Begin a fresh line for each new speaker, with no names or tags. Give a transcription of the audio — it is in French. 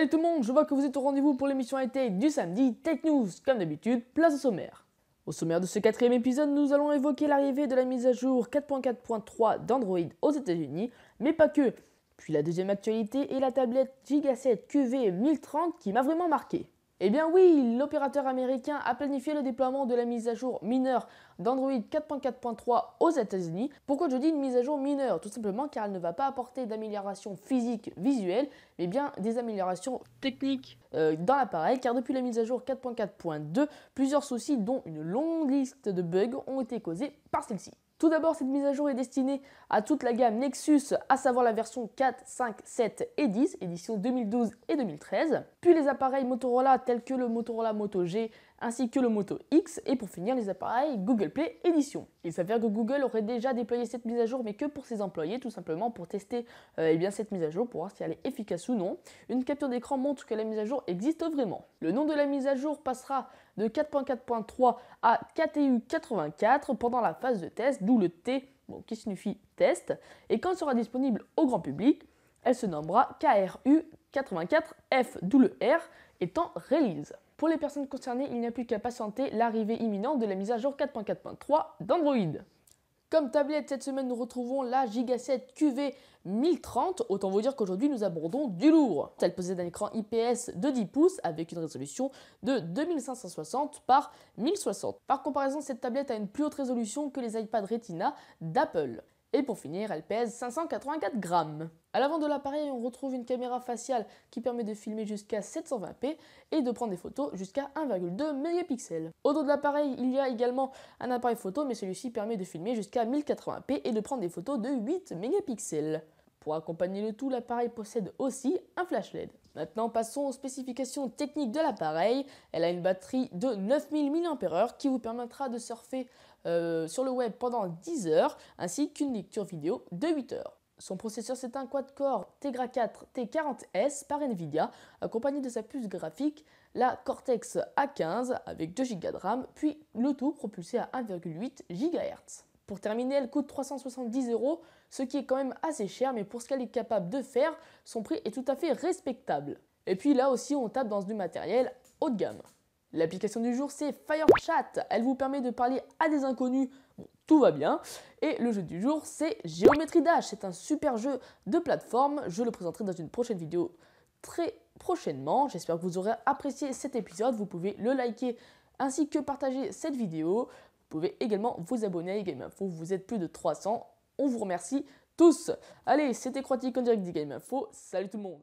Salut tout le monde, je vois que vous êtes au rendez-vous pour l'émission high-tech du samedi Tech News. Comme d'habitude, place au sommaire. Au sommaire de ce quatrième épisode, nous allons évoquer l'arrivée de la mise à jour 4.4.3 d'Android aux États-Unis, mais pas que. Puis la deuxième actualité est la tablette Giga7 QV 1030 qui m'a vraiment marqué. Eh bien oui, l'opérateur américain a planifié le déploiement de la mise à jour mineure d'Android 4.4.3 aux États-Unis. Pourquoi je dis une mise à jour mineure? Tout simplement car elle ne va pas apporter d'amélioration physique visuelle, mais bien des améliorations techniques dans l'appareil, car depuis la mise à jour 4.4.2, plusieurs soucis dont une longue liste de bugs ont été causés par celle-ci. Tout d'abord, cette mise à jour est destinée à toute la gamme Nexus, à savoir la version 4, 5, 7 et 10, édition 2012 et 2013, puis les appareils Motorola tels que le Motorola Moto G ainsi que le Moto X, et pour finir les appareils Google Play Edition. Il s'avère que Google aurait déjà déployé cette mise à jour, mais que pour ses employés, tout simplement pour tester cette mise à jour, pour voir si elle est efficace ou non. Une capture d'écran montre que la mise à jour existe vraiment. Le nom de la mise à jour passera de 4.4.3 à KTU84 pendant la phase de test, d'où le T qui signifie test, et quand elle sera disponible au grand public, elle se nommera KRU84F, d'où le R étant release. Pour les personnes concernées, il n'y a plus qu'à patienter l'arrivée imminente de la mise à jour 4.4.3 d'Android. Comme tablette, cette semaine, nous retrouvons la Giga7 QV 1030. Autant vous dire qu'aujourd'hui, nous abordons du lourd. Elle possède un écran IPS de 10 pouces avec une résolution de 2560 par 1060. Par comparaison, cette tablette a une plus haute résolution que les iPad Retina d'Apple. Et pour finir, elle pèse 584 grammes. À l'avant de l'appareil, on retrouve une caméra faciale qui permet de filmer jusqu'à 720p et de prendre des photos jusqu'à 1,2 mégapixels. Au dos de l'appareil, il y a également un appareil photo, mais celui-ci permet de filmer jusqu'à 1080p et de prendre des photos de 8 mégapixels. Pour accompagner le tout, l'appareil possède aussi un flash LED. Maintenant, passons aux spécifications techniques de l'appareil. Elle a une batterie de 9000 mAh qui vous permettra de surfer sur le web pendant 10 heures, ainsi qu'une lecture vidéo de 8 heures. Son processeur, c'est un quad-core Tegra 4 T40S par Nvidia, accompagné de sa puce graphique, la Cortex A15 avec 2 Go de RAM, puis le tout propulsé à 1,8 GHz. Pour terminer, elle coûte 370 €, ce qui est quand même assez cher, mais pour ce qu'elle est capable de faire, son prix est tout à fait respectable. Et puis là aussi, on tape dans du matériel haut de gamme. L'application du jour, c'est FireChat. Elle vous permet de parler à des inconnus. Bon, tout va bien. Et le jeu du jour, c'est Geometry Dash. C'est un super jeu de plateforme. Je le présenterai dans une prochaine vidéo très prochainement. J'espère que vous aurez apprécié cet épisode. Vous pouvez le liker ainsi que partager cette vidéo. Vous pouvez également vous abonner à eGame Info. Vous êtes plus de 300. On vous remercie tous. Allez, c'était Croatique en direct d'eGame Info. Salut tout le monde.